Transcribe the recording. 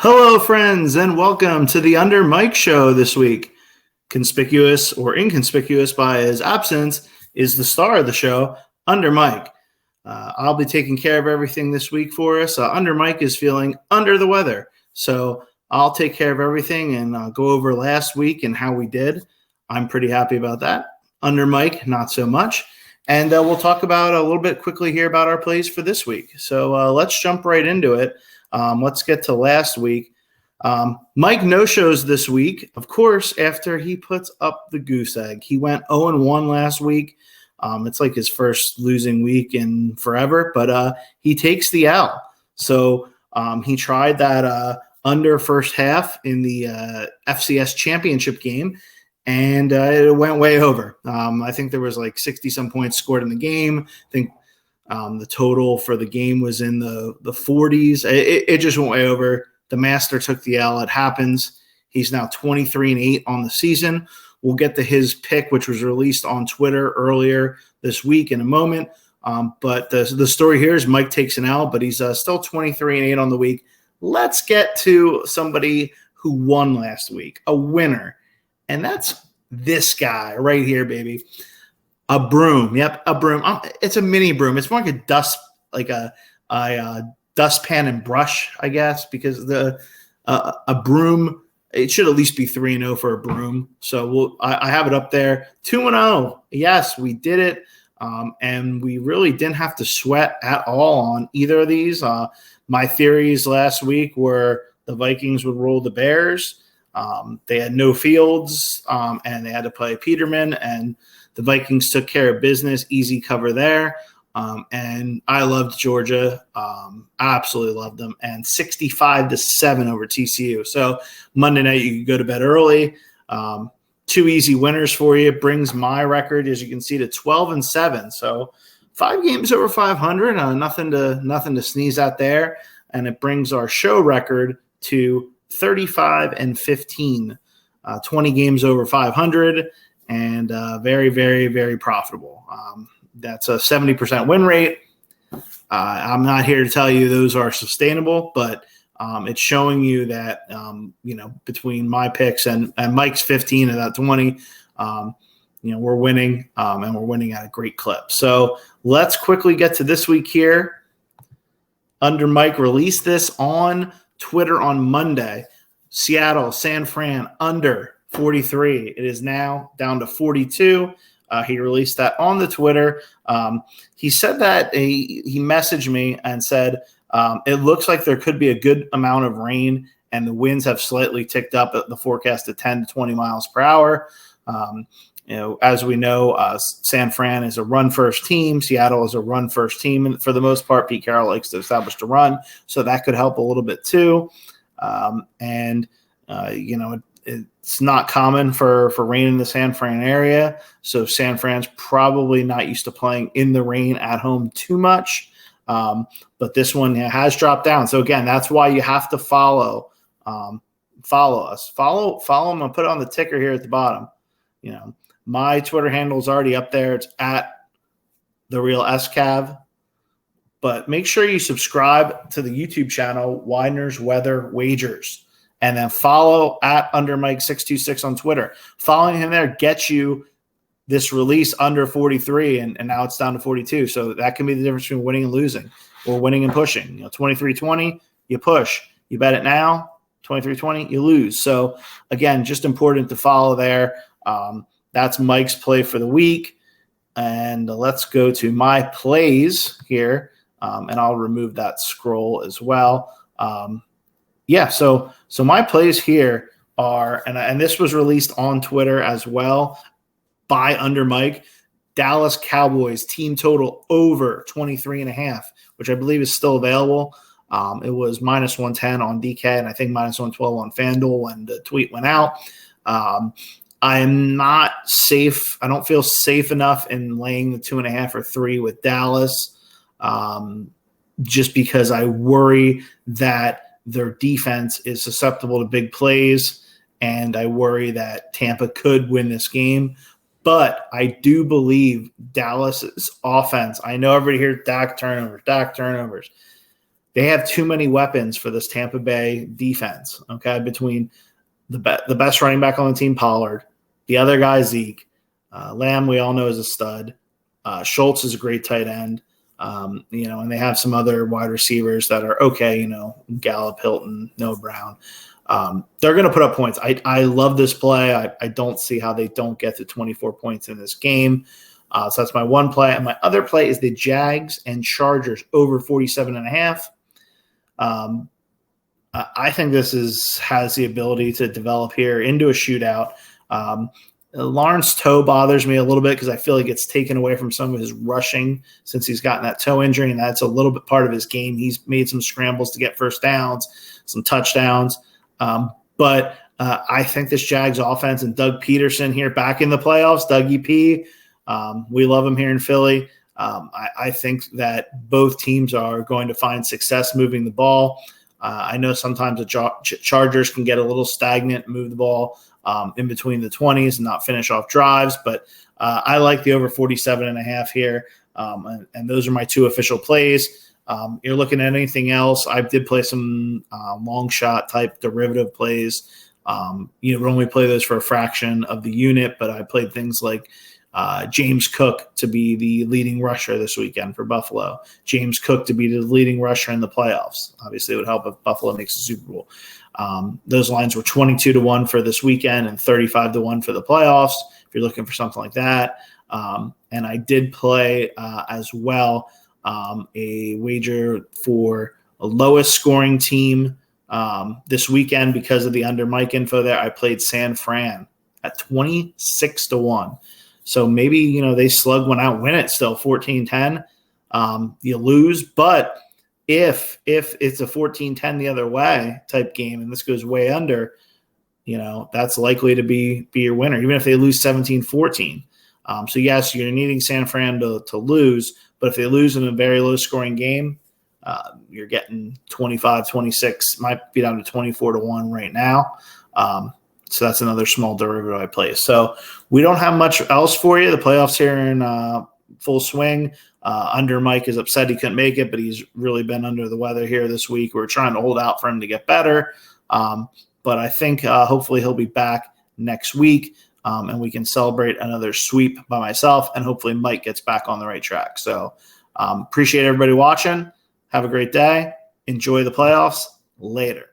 Hello, friends, and welcome to the Under Mike Show this week. Conspicuous or inconspicuous by his absence is the star of the show, Under Mike. I'll be taking care of everything this week for us. Under Mike is feeling under the weather, so I'll take care of everything and go over last week and how we did. I'm pretty happy about that. Under Mike, not so much. And we'll talk about a little bit quickly here about our plays for this week. So let's jump right into it. Let's get to last week. Mike no-shows this week, of course, after he puts up the goose egg. He went 0-1 last week. It's like his first losing week in forever, but he takes the L. So he tried that under first half in the FCS championship game, and it went way over. I think there was like 60-some points scored in the game. I think the total for the game was in the 40s. It just went way over. The master took the L. It happens. He's now 23-8 on the season. We'll get to his pick, which was released on Twitter earlier this week in a moment. But the story here is Mike takes an L, but he's still 23-8 on the week. Let's get to somebody who won last week, a winner. And that's this guy right here, baby. A broom. Yep, a broom. It's a mini broom. It's more like a dustpan and brush, I guess, because a broom, it should at least be 3-0 for a broom. So I have it up there. 2-0. Yes, we did it. And we really didn't have to sweat at all on either of these. My theories last week were the Vikings would roll the Bears. They had no Fields, and they had to play Peterman, and the Vikings took care of business, easy cover there. And I loved Georgia. Absolutely loved them. And 65-7 over TCU. So Monday night, you could go to bed early. Two easy winners for you. It brings my record, as you can see, to 12-7. So 5 games over 500. Nothing to sneeze at there. And it brings our show record to 35-15. 20 games over 500. And very, very, very profitable. That's a 70% win rate. I'm not here to tell you those are sustainable, but it's showing you that, between my picks and Mike's 15 of that 20, we're winning, and we're winning at a great clip. So let's quickly get to this week here. Under Mike released this on Twitter on Monday. Seattle, San Fran, under 43. It is now down to 42. He released that on the Twitter. He said that he messaged me and said, it looks like there could be a good amount of rain and the winds have slightly ticked up at the forecast to 10 to 20 miles per hour. As we know, San Fran is a run-first team. Seattle is a run-first team. And for the most part, Pete Carroll likes to establish the run, so that could help a little bit too. It's not common for rain in the San Fran area, so San Fran's probably not used to playing in the rain at home too much. But this one has dropped down. So again, that's why you have to follow us. Follow them. I'll put it on the ticker here at the bottom. My Twitter handle is already up there. It's at The Real SCAV. But make sure you subscribe to the YouTube channel, Widener's Weather Wagers. And then follow at Under Mike 626 on Twitter. Following him there gets you this release under 43, and now it's down to 42. So that can be the difference between winning and losing, or winning and pushing. 23-20, you push. You bet it now. 23-20, you lose. So again, just important to follow there. That's Mike's play for the week. And let's go to my plays here, and I'll remove that scroll as well. So my plays here are, and this was released on Twitter as well by Under Mike, Dallas Cowboys team total over 23.5, which I believe is still available. It was -110 on DK and I think -112 on FanDuel when the tweet went out. I am not safe. I don't feel safe enough in laying the 2.5 or 3 with Dallas, just because I worry that their defense is susceptible to big plays, and I worry that Tampa could win this game. But I do believe Dallas's offense, I know everybody hears Dak turnovers. they have too many weapons for this Tampa Bay defense, okay, between the best running back on the team, Pollard, the other guy, Zeke, Lamb, we all know is a stud. Schultz is a great tight end. And they have some other wide receivers that are okay, Gallup, Hilton, Noah Brown. They're going to put up points. I love this play. I don't see how they don't get to 24 points in this game. So that's my one play. And my other play is the Jags and Chargers over 47.5. I think this has the ability to develop here into a shootout. Lawrence toe bothers me a little bit because I feel like it's taken away from some of his rushing since he's gotten that toe injury, and that's a little bit part of his game. He's made some scrambles to get first downs, some touchdowns. But I think this Jags offense and Doug Peterson here back in the playoffs, Dougie P, we love him here in Philly. I think that both teams are going to find success moving the ball. I know sometimes the Chargers can get a little stagnant, move the ball in between the 20s and not finish off drives, but I like the over 47.5 here, and those are my two official plays. You're looking at anything else, I did play some long shot type derivative plays. Would only play those for a fraction of the unit, but I played things like James Cook to be the leading rusher this weekend for Buffalo. James Cook to be the leading rusher in the playoffs. Obviously, it would help if Buffalo makes the Super Bowl. Those lines were 22-1 for this weekend and 35-1 for the playoffs, if you're looking for something like that. And I did play as well a wager for a lowest scoring team this weekend because of the under Mike info there. I played San Fran at 26-1. So maybe, they slug one out, win it still 14-10. You lose, but if it's a 14-10 the other way type game and this goes way under, that's likely to be your winner, even if they lose 17-14. So, yes, you're needing San Fran to lose, but if they lose in a very low-scoring game, you're getting 25-26, might be down to 24-1 right now. So that's another small derivative I play. So we don't have much else for you. The playoffs here in full swing. Under Mike is upset he couldn't make it, but he's really been under the weather here this week. We're trying to hold out for him to get better. But I think hopefully he'll be back next week, and we can celebrate another sweep by myself, and hopefully Mike gets back on the right track. So appreciate everybody watching. Have a great day. Enjoy the playoffs. Later.